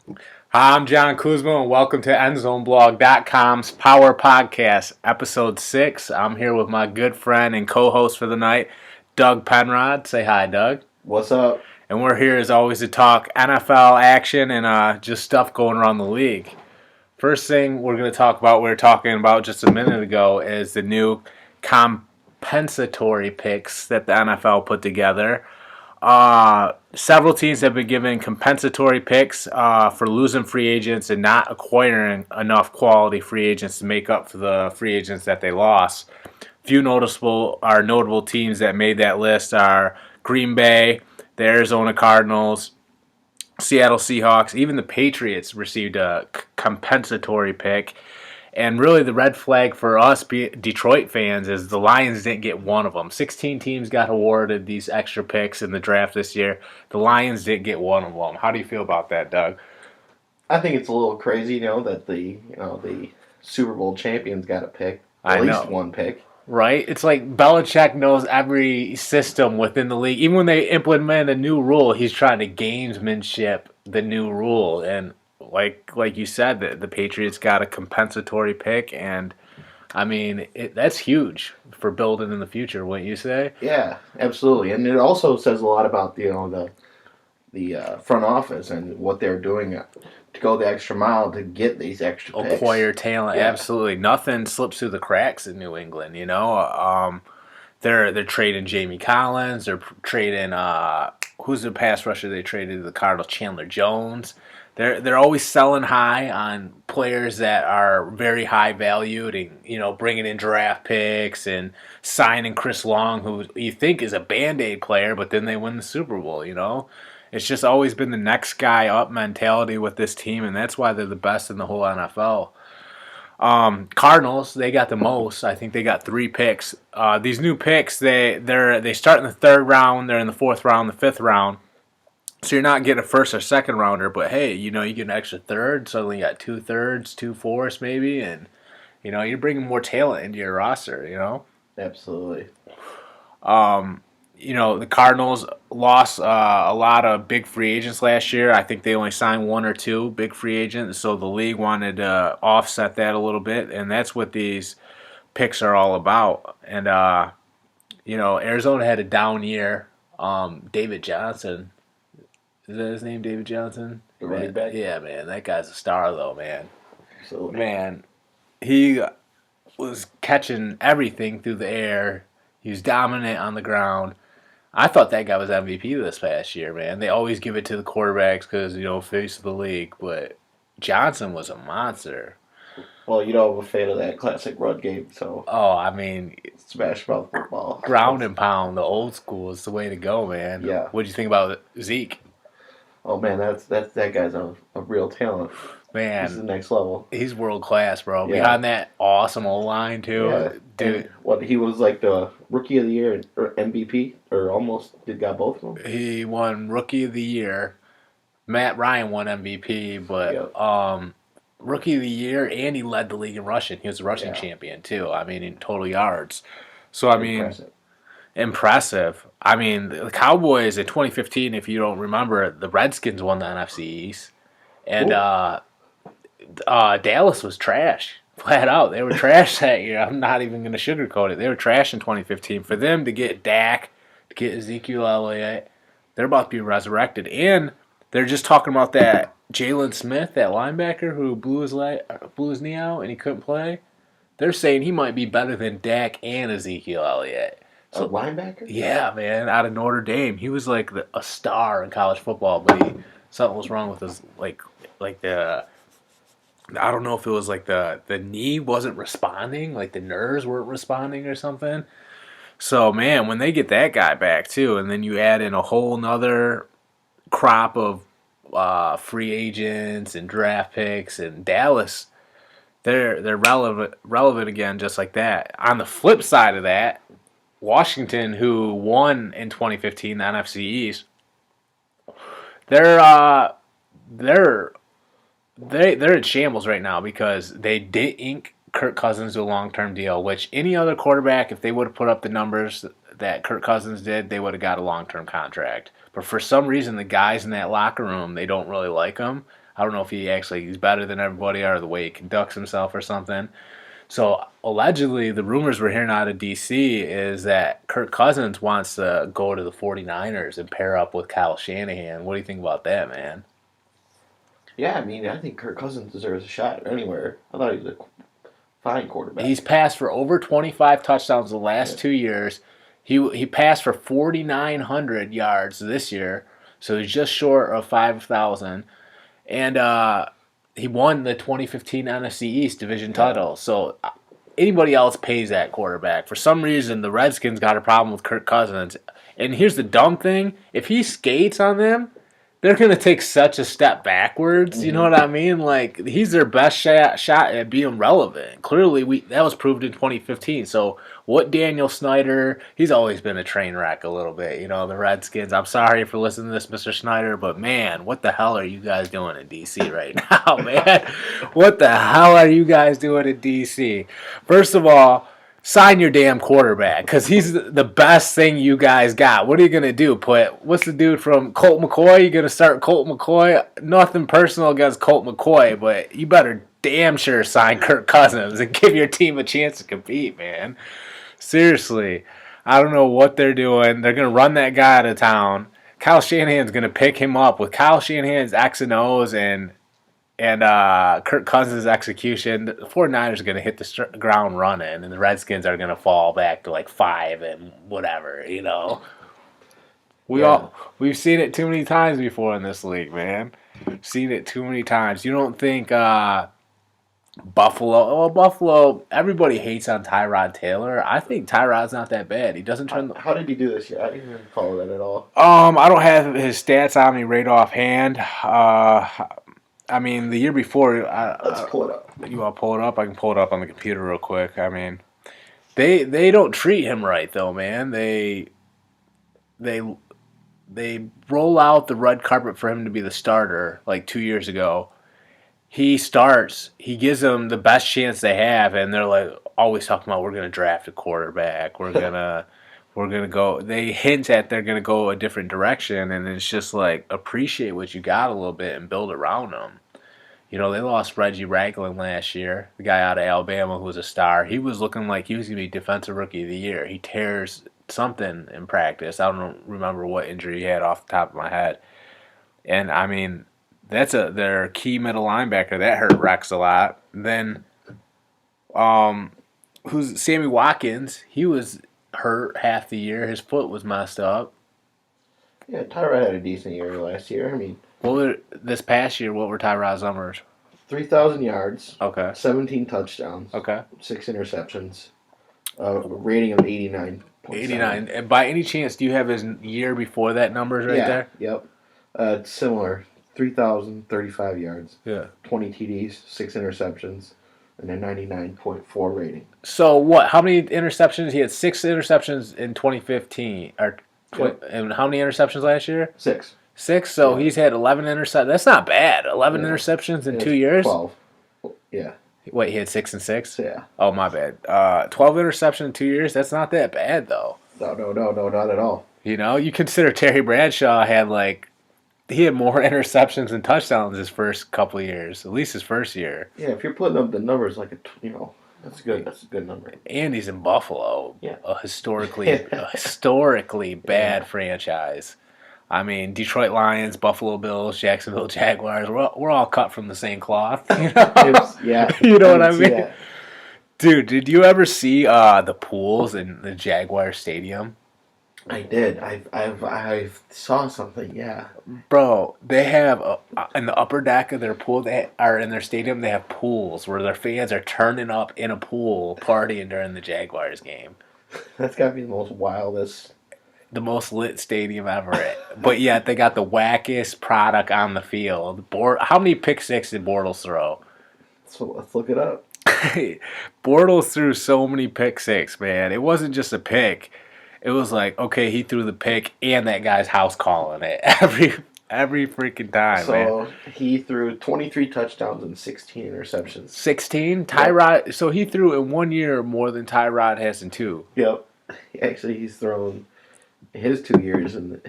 Hi, I'm John Kuzma, and welcome to EndZoneBlog.com's Power Podcast, Episode 6. I'm here with my good friend and co-host for the night, Doug Penrod. Say hi, Doug. What's up? And we're here, as always, to talk NFL action and just stuff going around the league. First thing we're going to talk about, we were talking about just a minute ago, is the new compensatory picks that the NFL put together. Several teams have been given compensatory picks for losing free agents and not acquiring enough quality free agents to make up for the free agents that they lost. Few notable teams that made that list are Green Bay, the Arizona Cardinals, Seattle Seahawks, even the Patriots received a compensatory pick. And really, the red flag for us Detroit fans is the Lions didn't get one of them. 16 teams got awarded these extra picks in the draft this year. The Lions didn't get one of them. How do you feel about that, Doug? I think it's a little crazy, that the Super Bowl champions got a pick, I at least know. one pick. Right? It's like Belichick knows every system within the league. Even when they implement a new rule, he's trying to gamesmanship the new rule. And like you said, the Patriots got a compensatory pick, and I mean that's huge for building in the future, wouldn't you say? Yeah, absolutely, and it also says a lot about the front office and what they're doing to go the extra mile to get these extra picks. Acquire talent, Yeah. absolutely. Nothing slips through the cracks in New England. They're trading Jamie Collins. They're trading who's the pass rusher they traded to the Cardinals? Chandler Jones. They're always selling high on players that are very high valued, and bringing in draft picks and signing Chris Long, who you think is a Band-Aid player, but then they win the Super Bowl. It's just always been the next guy up mentality with this team, and that's why they're the best in the whole NFL. Cardinals, they got the most. I think they got 3 picks. These new picks, they start in the 3rd round, they're in the 4th round, the 5th round. So you're not getting a 1st or 2nd rounder, but hey, you get an extra 3rd. Suddenly you got 2 thirds, 2 fourths maybe, and you're bringing more talent into your roster. Absolutely. The Cardinals lost a lot of big free agents last year. I think they only signed 1 or 2 big free agents, so the league wanted to offset that a little bit, and that's what these picks are all about. And Arizona had a down year. David Johnson, is that his name, David Johnson? The running back? Yeah, man, that guy's a star though, man. Absolutely. Man, he was catching everything through the air. He was dominant on the ground. I thought that guy was MVP this past year, man. They always give it to the quarterbacks because, face of the league. But Johnson was a monster. Well, I'm a fan of that classic run game, so. Oh, I mean, smash mouth football. Ground and pound, the old school is the way to go, man. Yeah. What do you think about Zeke? Oh man, that guy's a real talent. Man, this is the next level. He's world class, bro. Yeah. Behind that awesome O line too, yeah. dude. And he was like the Rookie of the Year or MVP, or almost got both of them. He won Rookie of the Year. Matt Ryan won MVP, but Rookie of the Year, and he led the league in rushing. He was a rushing champion too. I mean, in total yards. So impressive. I mean, the Cowboys in 2015, if you don't remember, the Redskins won the NFC East, and Dallas was trash. Flat out, they were trash that year. I'm not even going to sugarcoat it. They were trash in 2015. For them to get Dak, to get Ezekiel Elliott, they're about to be resurrected. And they're just talking about that Jalen Smith, that linebacker who blew his knee out and he couldn't play. They're saying he might be better than Dak and Ezekiel Elliott. So, a linebacker? Yeah, man, out of Notre Dame. He was like a star in college football, but something was wrong with his I don't know if it was like the knee wasn't responding, like the nerves weren't responding or something. So, man, when they get that guy back, too, and then you add in a whole nother crop of free agents and draft picks, and Dallas, they're relevant again just like that. On the flip side of that, Washington, who won in 2015 the NFC East, they're in shambles right now because they did ink Kirk Cousins to a long-term deal, which any other quarterback, if they would have put up the numbers that Kirk Cousins did, they would have got a long-term contract. But for some reason, the guys in that locker room, they don't really like him. I don't know if he's better than everybody or the way he conducts himself or something. So allegedly, the rumors we're hearing out of DC is that Kirk Cousins wants to go to the 49ers and pair up with Kyle Shanahan. What do you think about that, man? Yeah, I mean, I think Kirk Cousins deserves a shot anywhere. I thought he was a fine quarterback. He's passed for over 25 touchdowns the last 2 years. He passed for 4,900 yards this year, so he's just short of 5,000. And he won the 2015 NFC East division title. So anybody else pays that quarterback. For some reason, the Redskins got a problem with Kirk Cousins. And here's the dumb thing. If he skates on them, they're going to take such a step backwards. You know what I mean? Like, he's their best shot at being relevant. Clearly, that was proved in 2015. So, what Daniel Snyder, he's always been a train wreck a little bit. You know, the Redskins. I'm sorry for listening to this, Mr. Snyder, but, man, what the hell are you guys doing in D.C. right now, man? What the hell are you guys doing in D.C.? First of all, sign your damn quarterback, because he's the best thing you guys got. What are you going to do? What's the dude from Colt McCoy? You going to start Colt McCoy? Nothing personal against Colt McCoy, but you better damn sure sign Kirk Cousins and give your team a chance to compete, man. Seriously. I don't know what they're doing. They're going to run that guy out of town. Kyle Shanahan's going to pick him up. With Kyle Shanahan's X and O's and Kirk Cousins' execution, the 49ers are going to hit the ground running, and the Redskins are going to fall back to like 5 and whatever, you know. We've seen it too many times before in this league, man. Seen it too many times. You don't think Buffalo, everybody hates on Tyrod Taylor. I think Tyrod's not that bad. He doesn't turn How did he do this year? I didn't even follow that at all. I don't have his stats on me right offhand. I mean, the year before... Let's pull it up. You want to pull it up? I can pull it up on the computer real quick. I mean, they don't treat him right, though, man. They roll out the red carpet for him to be the starter like 2 years ago. He starts. He gives them the best chance they have, and they're like always talking about, we're going to draft a quarterback. We're gonna go. They hint at they're gonna go a different direction, and it's just like, appreciate what you got a little bit and build around them. You know, they lost Reggie Ragland last year, the guy out of Alabama who was a star. He was looking like he was gonna be Defensive Rookie of the Year. He tears something in practice. I don't remember what injury he had off the top of my head. And I mean, that's their key middle linebacker that hurt Rex a lot. Then, who's Sammy Watkins? He was hurt half the year. His foot was messed up. Yeah, Tyrod had a decent year last year. I mean, this past year, what were Tyrod's numbers? 3,000 yards. Okay. 17 touchdowns. Okay. 6 interceptions. A rating of 89. 89. And by any chance, do you have his year before that numbers there? Yep. Similar. 3,035 yards. Yeah. 20 TDs, 6 interceptions, and a 99.4 rating. So what? How many interceptions? He had 6 interceptions in 2015. And how many interceptions last year? 6. 6. So he's had 11 interceptions. That's not bad. 11 interceptions in 2 years. 12. Yeah. Wait, he had 6 and 6. Yeah. Oh, my bad. 12 interceptions in 2 years. That's not that bad though. No, not at all. You know, you consider Terry Bradshaw had he had more interceptions and touchdowns his first couple of years, at least his first year. Yeah, if you're putting up the numbers that's good. That's a good number. And he's in Buffalo, a historically bad franchise. I mean, Detroit Lions, Buffalo Bills, Jacksonville Jaguars, we're all cut from the same cloth. You know? You know what I mean? That. Dude, did you ever see the pools in the Jaguar Stadium? I did. I saw something. Yeah, bro. They have in the upper deck of their pool. In their stadium. They have pools where their fans are turning up in a pool, partying during the Jaguars game. That's gotta be the most lit stadium ever. But yet they got the wackiest product on the field. How many pick six did Bortles throw? So let's look it up. Bortles threw so many pick six, man. It wasn't just a pick. It was like, okay, he threw the pick and that guy's house calling it every freaking time, man. So he threw 23 touchdowns and 16 interceptions. 16? Tyrod. Yep. So he threw in 1 year more than Tyrod has in 2. Yep. Actually, he's thrown his 2 years and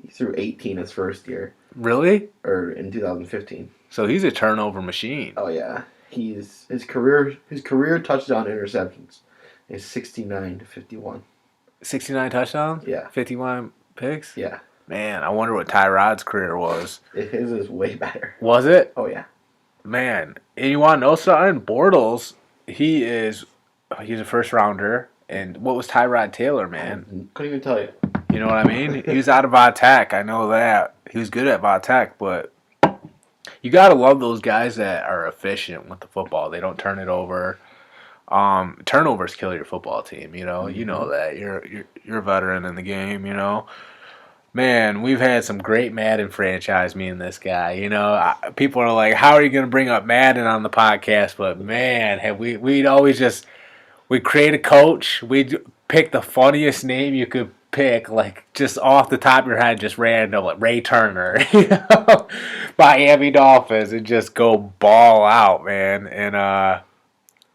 he threw 18 his first year. Really? Or in 2015. So he's a turnover machine. Oh yeah, his career touchdown interceptions is 69-51. 69 touchdowns? Yeah. 51 picks? Yeah. Man, I wonder what Tyrod's career was. His is way better. Was it? Oh yeah. Man, and you want to know something? Bortles, he's a first rounder. And what was Tyrod Taylor, man? Couldn't even tell you. You know what I mean? He was out of Tech. I know that. He was good at Tech, but you gotta love those guys that are efficient with the football. They don't turn it over. Turnovers kill your football team. You know, you know that. You're a veteran in the game. You know, man, we've had some great Madden franchise. Me and this guy. You know, people are like, "How are you gonna bring up Madden on the podcast?" But man, have we'd always just create a coach. We'd pick the funniest name you could pick, like just off the top of your head, just random, like Ray Turner, you know, Miami Dolphins, and just go ball out, man. And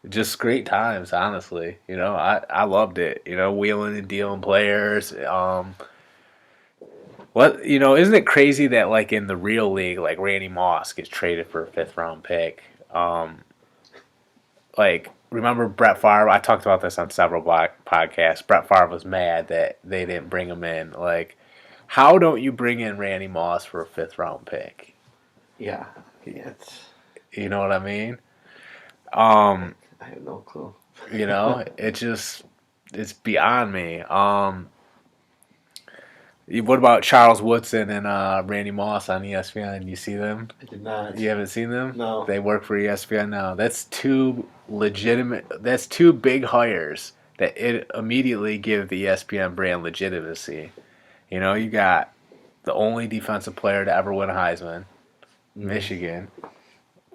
just great times, honestly. You know, I loved it. You know, wheeling and dealing players. What, you know, isn't it crazy that like in the real league, like Randy Moss gets traded for a 5th-round pick? Like, remember Brett Favre? I talked about this on several podcasts. Brett Favre was mad that they didn't bring him in. Like, how don't you bring in Randy Moss for a 5th-round pick? Yeah. It's, you know what I mean? I have no clue. You know, it's beyond me. What about Charles Woodson and Randy Moss on ESPN? You see them? I did not. You haven't seen them? No. They work for ESPN now. That's two big hires that it immediately give the ESPN brand legitimacy. You know, you got the only defensive player to ever win a Heisman, Michigan,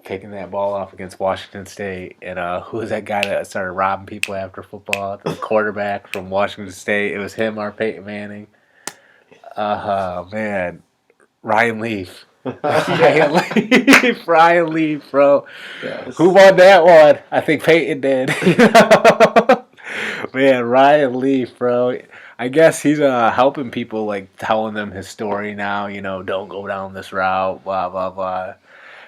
picking that ball off against Washington State. And who was that guy that started robbing people after football? The quarterback from Washington State. It was him or Peyton Manning. Man. Ryan Leaf. Ryan Leaf, bro. Yes. Who won that one? I think Peyton did. Man, Ryan Leaf, bro. I guess he's helping people, like telling them his story now. You know, don't go down this route, blah, blah, blah.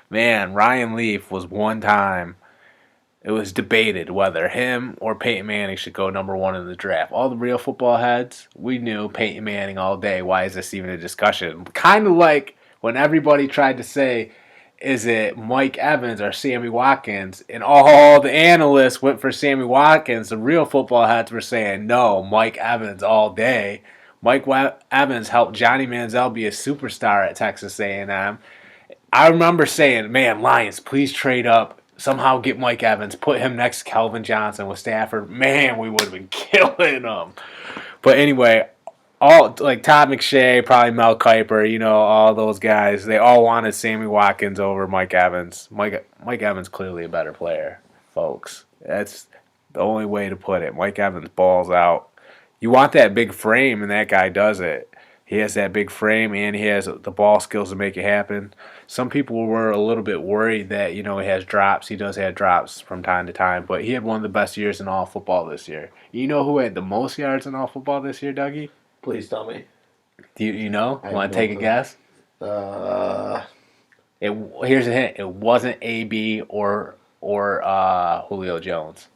Man, Ryan Leaf was one time. It was debated whether him or Peyton Manning should go number 1 in the draft. All the real football heads, we knew Peyton Manning all day. Why is this even a discussion? Kind of like when everybody tried to say, is it Mike Evans or Sammy Watkins? And all the analysts went for Sammy Watkins. The real football heads were saying, no, Mike Evans all day. Mike Evans helped Johnny Manziel be a superstar at Texas A&M. I remember saying, man, Lions, please trade up. Somehow get Mike Evans, put him next to Calvin Johnson with Stafford. Man, we would have been killing them. But anyway, all like Todd McShay, probably Mel Kiper, you know, all those guys, they all wanted Sammy Watkins over Mike Evans. Mike Evans clearly a better player, folks. That's the only way to put it. Mike Evans balls out. You want that big frame, and that guy does it. He has that big frame, and he has the ball skills to make it happen. Some people were a little bit worried that, you know, he has drops. He does have drops from time to time, but he had one of the best years in all football this year. You know who had the most yards in all football this year, Dougie? Please tell me. Do you know? Want to take a guess? Here's a hint. It wasn't AB or Julio Jones.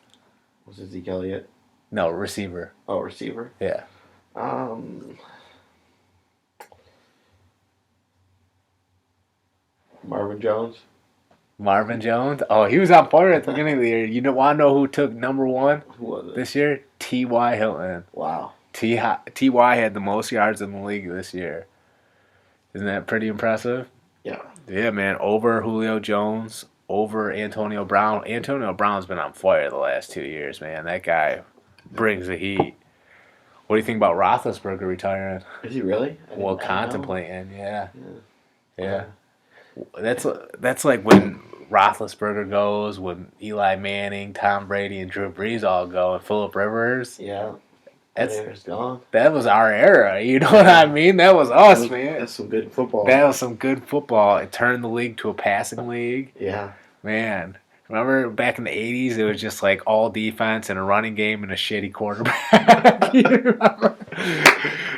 Was it Zeke Elliott? No, receiver. Oh, receiver? Yeah. Marvin Jones. Marvin Jones? Oh, he was on fire at the beginning of the year. You want to know who took number 1 Who was it? this year? T.Y. Hilton. Wow. T.Y. had the most yards in the league this year. Isn't that pretty impressive? Yeah. Yeah, man. Over Julio Jones, over Antonio Brown. Antonio Brown's been on fire the last 2 years, man. That guy brings the heat. What do you think about Roethlisberger retiring? Is he really? Well, contemplating, yeah. That's like when Roethlisberger goes, when Eli Manning, Tom Brady, and Drew Brees all go, and Phillip Rivers. Yeah. Gone. That was our era. You know what I mean? That was us, man. That's some good football. That was some good football. It turned the league to a passing league. Yeah. Man. Remember back in the 80s, it was just like all defense and a running game and a shitty quarterback. You remember?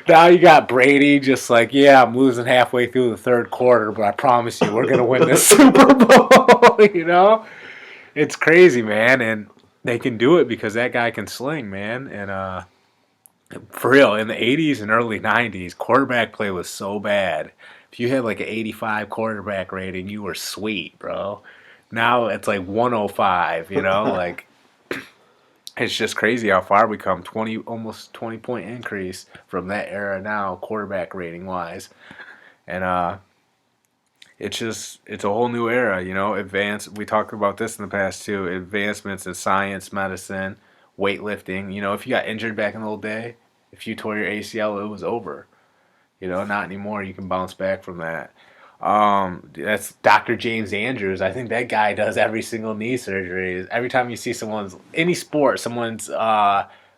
Now you got Brady just like, yeah, I'm losing halfway through the third quarter, but I promise you we're going to win this Super Bowl. It's crazy, man. And they can do it because that guy can sling, man. And for real, in the 80s and early 90s, quarterback play was so bad. If you had like an 85 quarterback rating, you were sweet, bro. Now it's like 105, like it's just crazy how far we come. Almost 20-point increase from that era now, quarterback rating wise. And it's a whole new era, Advance. We talked about this in the past too. Advancements in science, medicine, weightlifting. If you got injured back in the old day, if you tore your ACL, it was over. Not anymore. You can bounce back from that. That's Dr. James Andrews. I think that guy does every single knee surgery. Every time you see someone's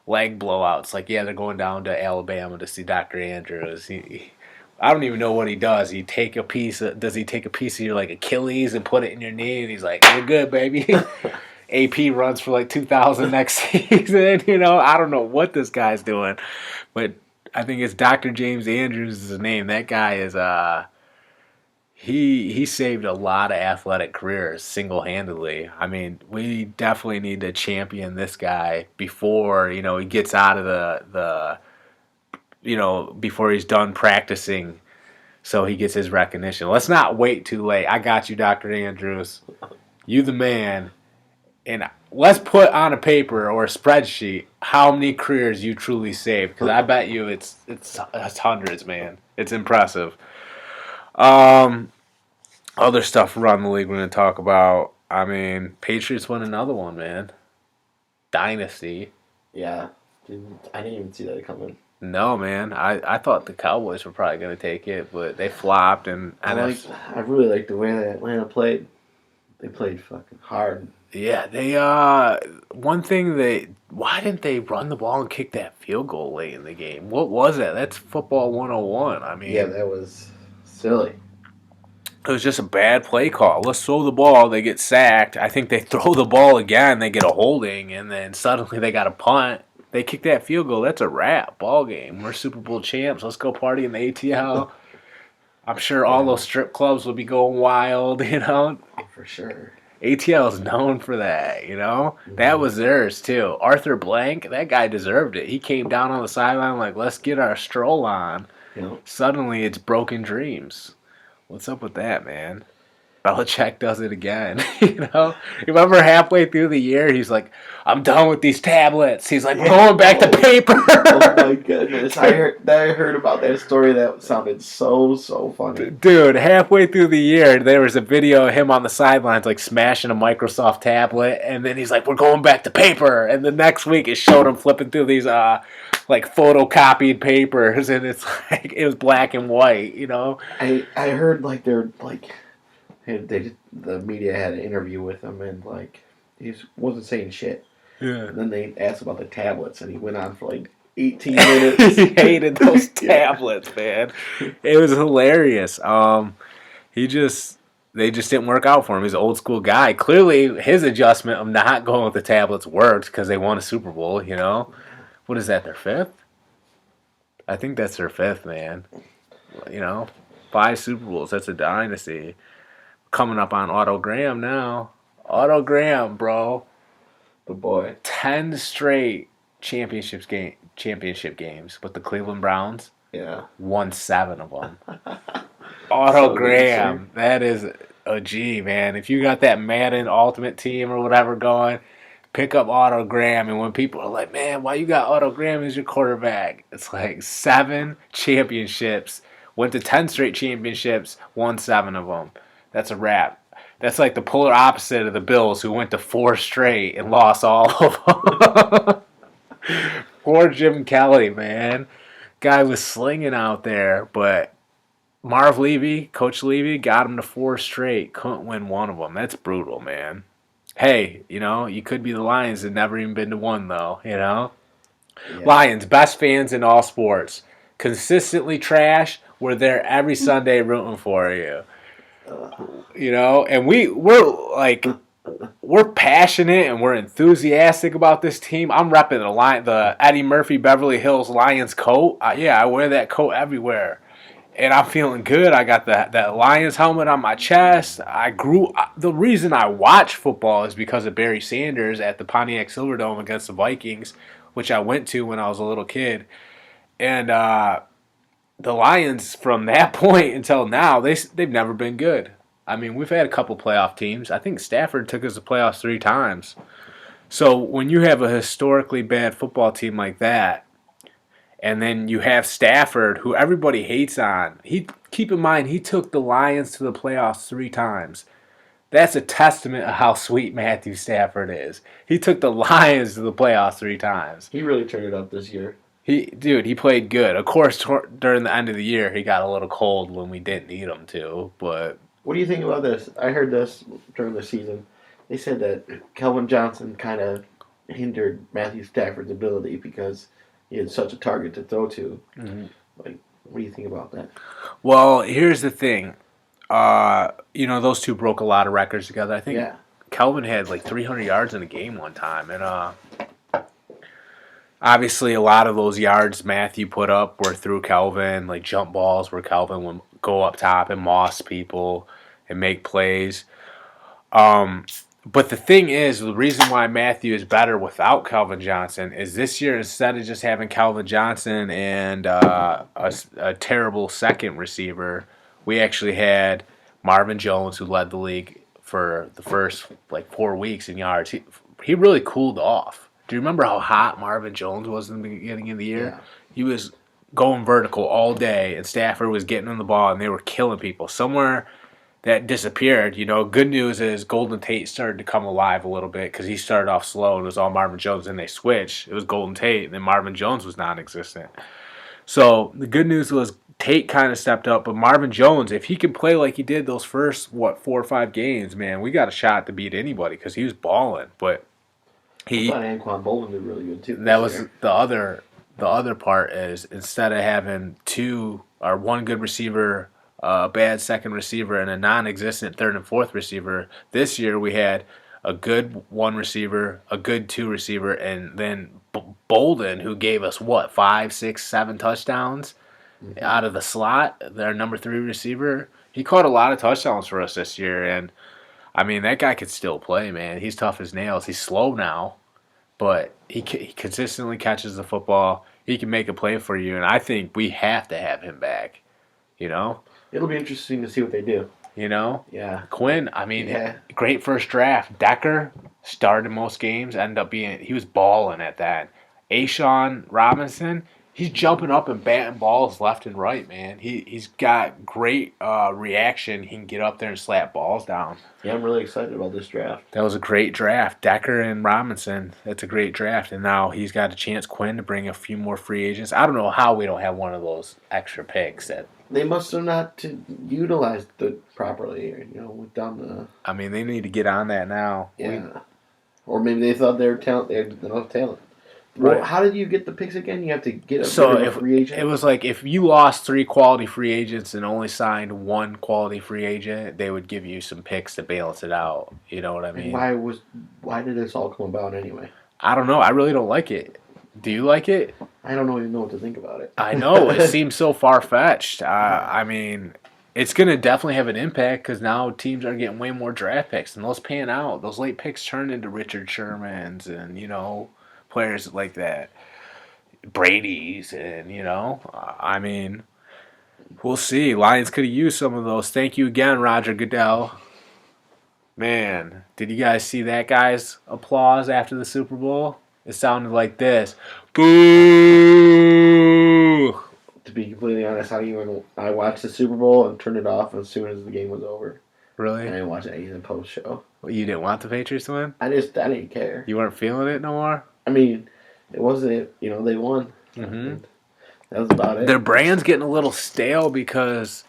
leg blowout, it's like, yeah, they're going down to Alabama to see Dr. Andrews. I don't even know what he does. Does he take a piece of your like Achilles and put it in your knee? And he's like, "You're good, baby." AP runs for like 2,000 next season. I don't know what this guy's doing, but I think it's Dr. James Andrews is his name. That guy is he saved a lot of athletic careers single-handedly. I mean, we definitely need to champion this guy before he gets out of the before he's done practicing, so he gets his recognition. Let's not wait too late. I got you, Dr. Andrews. You the man. And let's put on a paper or a spreadsheet how many careers you truly saved, because I bet you it's hundreds, man. It's impressive. Other stuff around the league we're going to talk about. I mean, Patriots won another one, man. Dynasty. Yeah. I didn't even see that coming. No, man. I thought the Cowboys were probably going to take it, but they flopped. And I really like the way that Atlanta played. They played fucking hard. Yeah, why didn't they run the ball and kick that field goal late in the game? What was that? That's football 101. I mean, yeah, that was silly. It was just a bad play call. Let's throw the ball. They get sacked. I think they throw the ball again. They get a holding, and then suddenly they got a punt. They kick that field goal. That's a wrap. Ball game. We're Super Bowl champs. Let's go party in the ATL. I'm sure all those strip clubs will be going wild, For sure. ATL is known for that, Mm-hmm. That was theirs, too. Arthur Blank, that guy deserved it. He came down on the sideline like, let's get our stroll on. Yep. Suddenly, it's broken dreams. What's up with that, man? Belichick does it again, Remember halfway through the year, he's like, I'm done with these tablets. He's like, we're going back to paper. Oh, my goodness. I heard about that story. That sounded so funny. Dude, halfway through the year, there was a video of him on the sidelines, like, smashing a Microsoft tablet, and then he's like, we're going back to paper. And the next week, it showed him flipping through these, like, photocopied papers, and it's like, it was black and white, I heard, like, they're, like... the media had an interview with him, and like he wasn't saying shit. Yeah. And then they asked about the tablets, and he went on for like 18 minutes. He hated those tablets, man. It was hilarious. They just didn't work out for him. He's an old school guy. Clearly, his adjustment of not going with the tablets worked because they won a Super Bowl. What is that? Their fifth? I think that's their fifth, man. 5 Super Bowls. That's a dynasty. Coming up on Otto Graham now. Otto Graham, bro. The boy. 10 straight championship games with the Cleveland Browns. Yeah. Won 7 of them. Otto Graham. That is a G, man. If you got that Madden Ultimate Team or whatever going, pick up Otto Graham. And when people are like, man, why you got Otto Graham as your quarterback? It's like 7 championships. Went to 10 straight championships. Won 7 of them. That's a wrap. That's like the polar opposite of the Bills, who went to 4 straight and lost all of them. Poor Jim Kelly, man. Guy was slinging out there, but Coach Levy, got him to 4 straight. Couldn't win one of them. That's brutal, man. Hey, you could be the Lions and never even been to one, though, Yeah. Lions, best fans in all sports. Consistently trash. We're there every Sunday rooting for you. And we're like we're passionate and we're enthusiastic about this team. I'm repping the Eddie Murphy Beverly Hills Lions coat. I wear that coat everywhere. And I'm feeling good. I got that Lions helmet on my chest. The reason I watch football is because of Barry Sanders at the Pontiac Silverdome against the Vikings, which I went to when I was a little kid. And the Lions, from that point until now, they've never been good. I mean, we've had a couple playoff teams. I think Stafford took us to playoffs 3 times. So when you have a historically bad football team like that, and then you have Stafford, who everybody hates on. Keep in mind, he took the Lions to the playoffs 3 times. That's a testament of how sweet Matthew Stafford is. He took the Lions to the playoffs 3 times. He really turned it up this year. He played good. Of course, during the end of the year, he got a little cold when we didn't need him to. But what do you think about this? I heard this during the season. They said that Kelvin Johnson kind of hindered Matthew Stafford's ability because he had such a target to throw to. Mm-hmm. Like, what do you think about that? Well, here's the thing. Those two broke a lot of records together. I think Kelvin had like 300 yards in a game one time. And obviously a lot of those yards Matthew put up were through Kelvin, like jump balls where Kelvin would go up top and moss people and make plays. But the thing is, the reason why Matthew is better without Calvin Johnson is this year, instead of just having Calvin Johnson and a terrible second receiver, we actually had Marvin Jones, who led the league for the first 4 weeks in yards. He really cooled off. Do you remember how hot Marvin Jones was in the beginning of the year? Yeah. He was going vertical all day, and Stafford was getting him the ball, and they were killing people. Somewhere that disappeared. Good news is Golden Tate started to come alive a little bit because he started off slow and it was all Marvin Jones, and they switched. It was Golden Tate, and then Marvin Jones was non-existent. So the good news was Tate kind of stepped up, but Marvin Jones, if he can play like he did those first 4 or 5 games, man, we got a shot to beat anybody because he was balling. But I thought Anquan Bolden did really good too. That was the other part is instead of having 2 or 1 good receiver, a bad second receiver, and a non-existent third and fourth receiver, this year we had a good 1 receiver, a good 2 receiver, and then Bolden, who gave us 5, 6, 7 touchdowns out of the slot, their number 3 receiver. He caught a lot of touchdowns for us this year, and I mean, that guy could still play, man. He's tough as nails. He's slow now, but he consistently catches the football. He can make a play for you, and I think we have to have him back. It'll be interesting to see what they do. Yeah. Quinn, great first draft. Decker started most games, he was balling at that. Ashawn Robinson, he's jumping up and batting balls left and right, man. He's got great reaction. He can get up there and slap balls down. Yeah, I'm really excited about this draft. That was a great draft. Decker and Robinson, that's a great draft. And now he's got a chance, Quinn, to bring a few more free agents. I don't know how we don't have one of those extra picks that they must have not utilized it properly. I mean, they need to get on that now. Yeah. Or maybe they thought they had enough talent. Right. Well, how did you get the picks again? You have to get a free agent? It was like if you lost 3 quality free agents and only signed 1 quality free agent, they would give you some picks to balance it out. You know what I mean? And why did this all come about anyway? I don't know. I really don't like it. Do you like it? I don't even know what to think about it. I know. It seems so far-fetched. I mean, it's going to definitely have an impact because now teams are getting way more draft picks, and those pan out. Those late picks turn into Richard Shermans and, players like that. Brady's and, I mean, we'll see. Lions could have used some of those. Thank you again, Roger Goodell. Man, did you guys see that guy's applause after the Super Bowl? It sounded like this. Boo! To be completely honest, I watched the Super Bowl and turned it off as soon as the game was over. Really? I didn't watch any of the post show. Well, you didn't want the Patriots to win? I didn't care. You weren't feeling it no more? I mean, it wasn't, they won. Mm-hmm. That was about it. Their brand's getting a little stale because,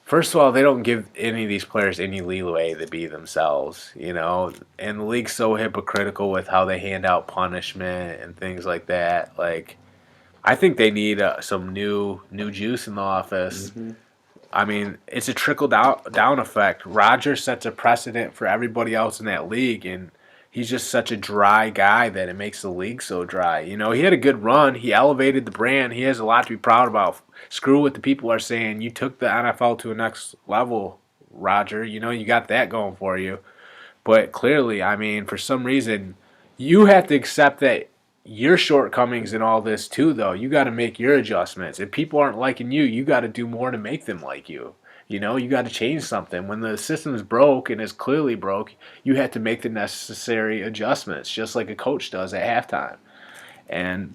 first of all, they don't give any of these players any leeway to be themselves, and the league's so hypocritical with how they hand out punishment and things like that. Like, I think they need some new juice in the office. Mm-hmm. I mean, it's a trickle down effect. Rodgers sets a precedent for everybody else in that league, and he's just such a dry guy that it makes the league so dry. You know, he had a good run. He elevated the brand. He has a lot to be proud about. Screw what the people are saying. You took the NFL to a next level, Roger. You know, you got that going for you. But clearly, I mean, for some reason, you have to accept that your shortcomings in all this too, though. You got to make your adjustments. If people aren't liking you, you got to do more to make them like you. You know, you got to change something. When the system's broke and is clearly broke, you have to make the necessary adjustments, just like a coach does at halftime. And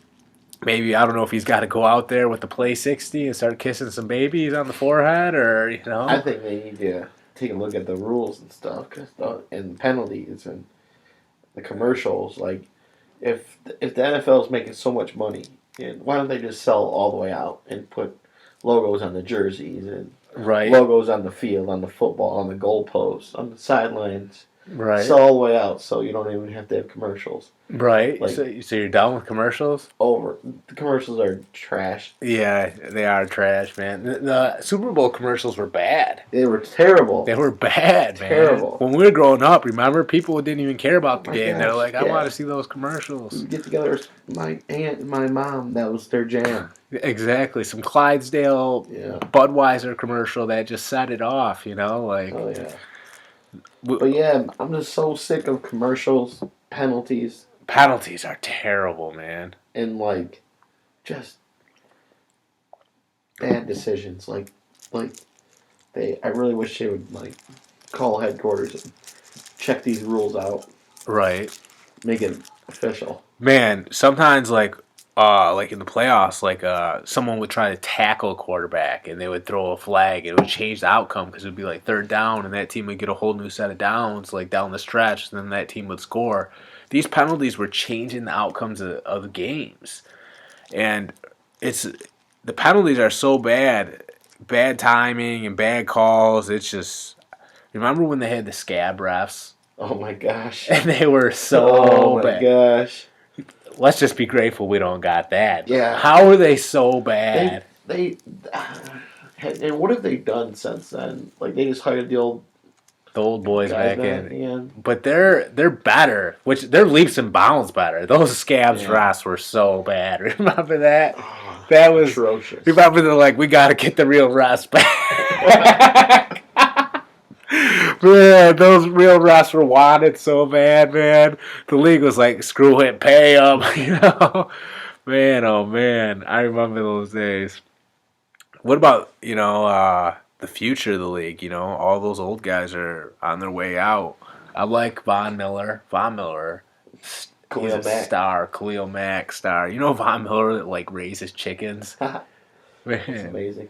maybe, I don't know if he's got to go out there with the play 60 and start kissing some babies on the forehead, or, you I know. think they need to take a look at the rules and stuff, and penalties and the commercials. Like, if the NFL is making so much money, and why don't they just sell all the way out and put logos on the jerseys and Right. logos on the field, on the football, on the goalposts, on the sidelines? Right. Sell all the way out, so you don't even have to have commercials. Right. Like, So you're done with commercials? over the commercials are trash. Yeah, they are trash, man. The Super Bowl commercials were bad. They were terrible. They were bad, man. Terrible. When we were growing up, remember, people didn't even care about the My game. They're gosh, like, I yeah. want to see those commercials. We get together with my aunt and my mom. That was their jam. Exactly. Some Clydesdale Yeah. Budweiser commercial that just set it off, you know? Like, Oh yeah. But yeah, I'm just so sick of commercials, penalties, penalties are terrible, man. and like just bad decisions. Like I really wish they would like call headquarters and check these rules out, Right. make it official. Man, sometimes like in the playoffs, someone would try to tackle a quarterback and they would throw a flag and it would change the outcome because it would be like third down and that team would get a whole new set of downs like down the stretch and then that team would score. These penalties were changing the outcomes of games. And the penalties are so bad timing and bad calls. It's just, remember when they had the scab refs? Oh my gosh. And they were so Oh my bad. gosh. Let's just be grateful we don't got that. Yeah. How are they so bad? They and what have they done since then? Like they just hired the old Boys guys back in. Yeah. But they're better. Which they're leaps and bounds better. Those scabs Yeah. refs were so bad. Remember that? Oh, That was atrocious. Remember they're like, we gotta get the real refs back. Man, those real refs were wanted so bad, man. The league was like, screw it, pay them, you know. Man, oh man, I remember those days. What about, the future of the league? You know, all those old guys are on their way out. I like Von Miller. He's Khalil a Mack. star. Khalil Mack, star. You know Von Miller that like raises chickens? That's Man, amazing.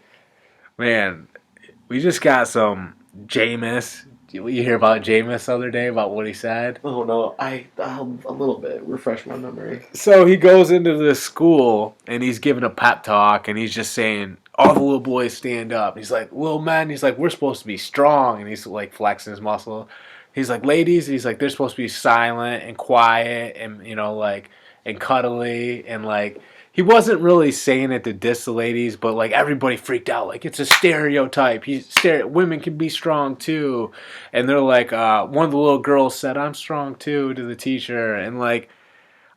man, we just got some Jameis. You hear about Jameis the other day about what he said? Oh no, a little bit refresh my memory. So he goes into this school and he's giving a pep talk and he's just saying, all the little boys stand up. He's like, little men, he's like, we're supposed to be strong. And he's like flexing his muscle. He's like, ladies, he's like, they're supposed to be silent and quiet and, and cuddly. And like, he wasn't really saying it to diss the ladies, but like everybody freaked out. Like, it's a stereotype. Women can be strong too. And they're like, one of the little girls said, I'm strong too, to the teacher. And like,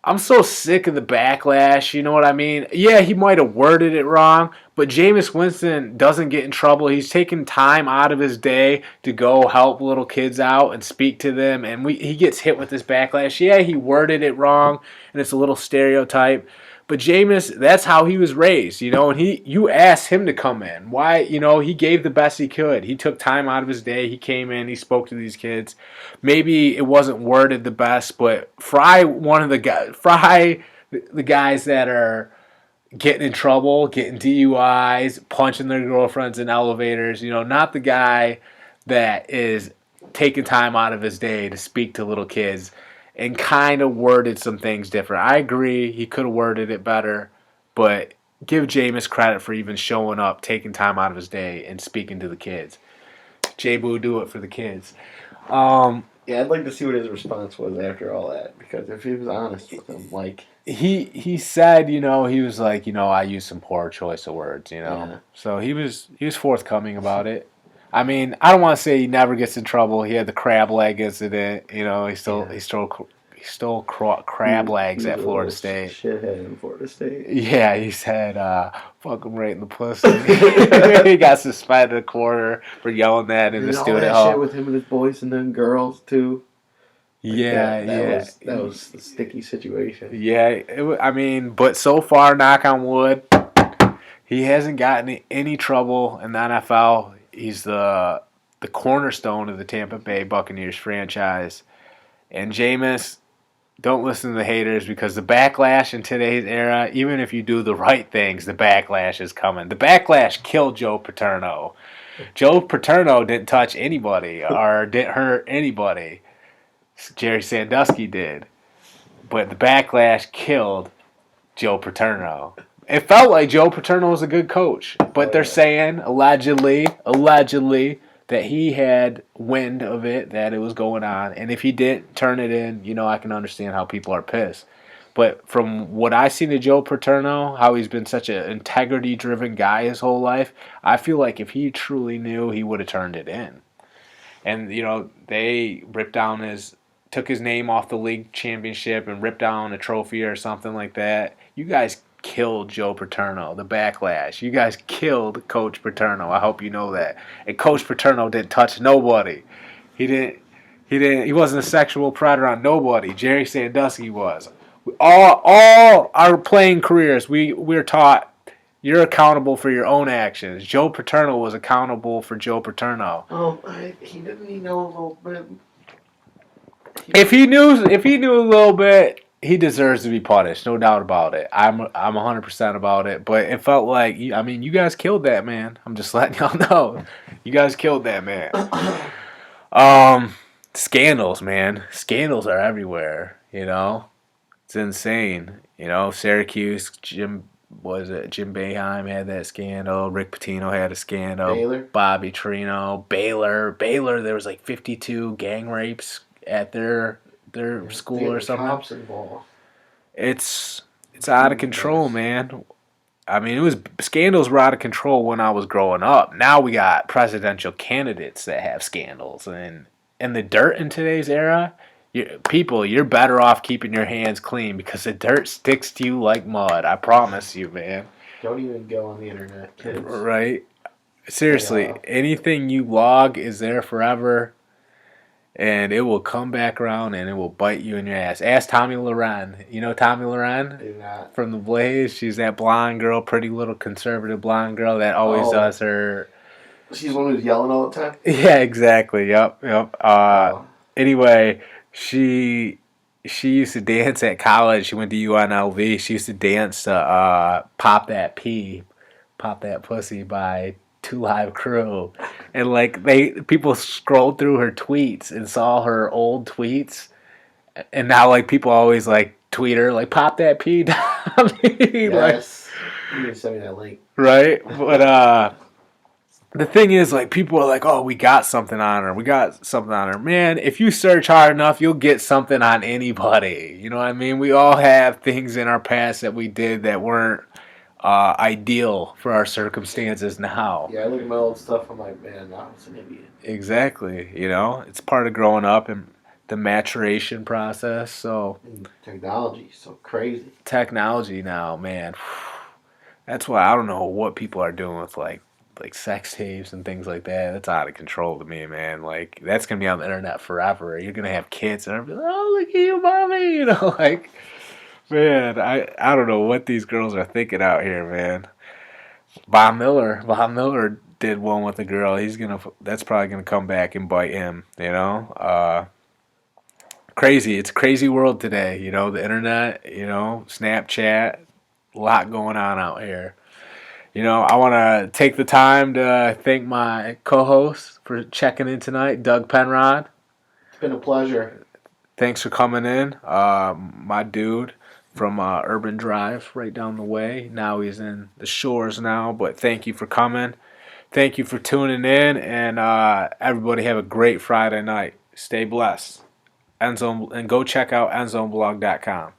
I'm so sick of the backlash, you know what I mean? Yeah, he might have worded it wrong, but Jameis Winston doesn't get in trouble. He's taking time out of his day to go help little kids out and speak to them, and he gets hit with this backlash. Yeah, he worded it wrong, and it's a little stereotype. But Jameis, that's how he was raised, and you asked him to come in. Why, he gave the best he could. He took time out of his day. He came in, he spoke to these kids. Maybe it wasn't worded the best, but Fry, the guys that are getting in trouble, getting DUIs, punching their girlfriends in elevators, not the guy that is taking time out of his day to speak to little kids. And kind of worded some things different. I agree, he could have worded it better, but give Jameis credit for even showing up, taking time out of his day, and speaking to the kids. J-Boo, do it for the kids. Yeah, I'd like to see what his response was after all that, because if he was honest with them, like, he said, he was like, I used some poor choice of words, Yeah. So he was forthcoming about it. I mean, I don't want to say he never gets in trouble. He had the crab leg incident. Yeah. He stole crab He legs was at a Florida little State. shithead in Florida State. Yeah, he said, "Fuck him right in the pussy." He got suspended a quarter for yelling that in the Did all student that shit hall. with him and his boys and then girls too. Like Yeah, yeah, that was a sticky situation. yeah. I mean, but so far, knock on wood, he hasn't gotten any trouble in the NFL. He's the cornerstone of the Tampa Bay Buccaneers franchise. And Jameis, don't listen to the haters because the backlash in today's era, even if you do the right things, the backlash is coming. The backlash killed Joe Paterno. Joe Paterno didn't touch anybody or didn't hurt anybody. Jerry Sandusky did. But the backlash killed Joe Paterno. It felt like Joe Paterno was a good coach, but they're saying allegedly, that he had wind of it, that it was going on, and if he didn't turn it in, I can understand how people are pissed. But from what I seen of Joe Paterno, how he's been such an integrity-driven guy his whole life, I feel like if he truly knew, he would have turned it in. And they took his name off the league championship and ripped down a trophy or something like that. You guys killed Joe Paterno, the backlash. You guys killed Coach Paterno. I hope you know that. And Coach Paterno didn't touch nobody. He wasn't a sexual predator on nobody. Jerry Sandusky was. All our playing careers, we're taught you're accountable for your own actions. Joe Paterno was accountable for Joe Paterno. Oh, he didn't know a little bit. If he knew a little bit, he deserves to be punished, no doubt about it. I'm 100% about it. But it felt like, you guys killed that man. I'm just letting y'all know, you guys killed that man. Scandals, man. Scandals are everywhere. It's insane. Syracuse, Jim Boeheim had that scandal. Rick Pitino had a scandal. Baylor? Bobby Trino. Baylor. There was like 52 gang rapes at their school or something. Cops involved. It's out of control, man. I mean, scandals were out of control when I was growing up. Now we got presidential candidates that have scandals, and the dirt in today's era, you're better off keeping your hands clean because the dirt sticks to you like mud. I promise you, man. Don't even go on the internet, kids. Right? Seriously, anything you log is there forever. And it will come back around and it will bite you in your ass. Ask Tommy Loren. You know Tommy Loren? Do not. From The Blaze. She's that blonde girl, pretty little conservative blonde girl that always does her. She's the one who's yelling all the time? Yeah, exactly. Yep. Anyway, she used to dance at college. She went to UNLV. She used to dance to Pop That P, Pop That Pussy by Two Live Crew, and people scrolled through her tweets and saw her old tweets, and now people always tweet her pop that P. Yes, you can send me that link. Right, but the thing is, people are oh, we got something on her. Man, if you search hard enough, you'll get something on anybody. You know what I mean? We all have things in our past that we did that weren't ideal for our circumstances now. Yeah, I look at my old stuff, I'm like, man, I was an idiot. Exactly. It's part of growing up and the maturation process. So Technology is so crazy. Technology now, man. That's why I don't know what people are doing with like sex tapes and things like that. That's out of control to me, man. That's gonna be on the internet forever. You're gonna have kids and they'll be like, oh, look at you, mommy. Man, I don't know what these girls are thinking out here, man. Von Miller did one with a girl. That's probably gonna come back and bite him. Crazy. It's a crazy world today. The internet. Snapchat. A lot going on out here. I want to take the time to thank my co-host for checking in tonight, Doug Penrod. It's been a pleasure. Thanks for coming in, my dude. From Urban Drive, right down the way. Now he's in the shores now, but thank you for coming. Thank you for tuning in, and everybody have a great Friday night. Stay blessed. And go check out endzoneblog.com.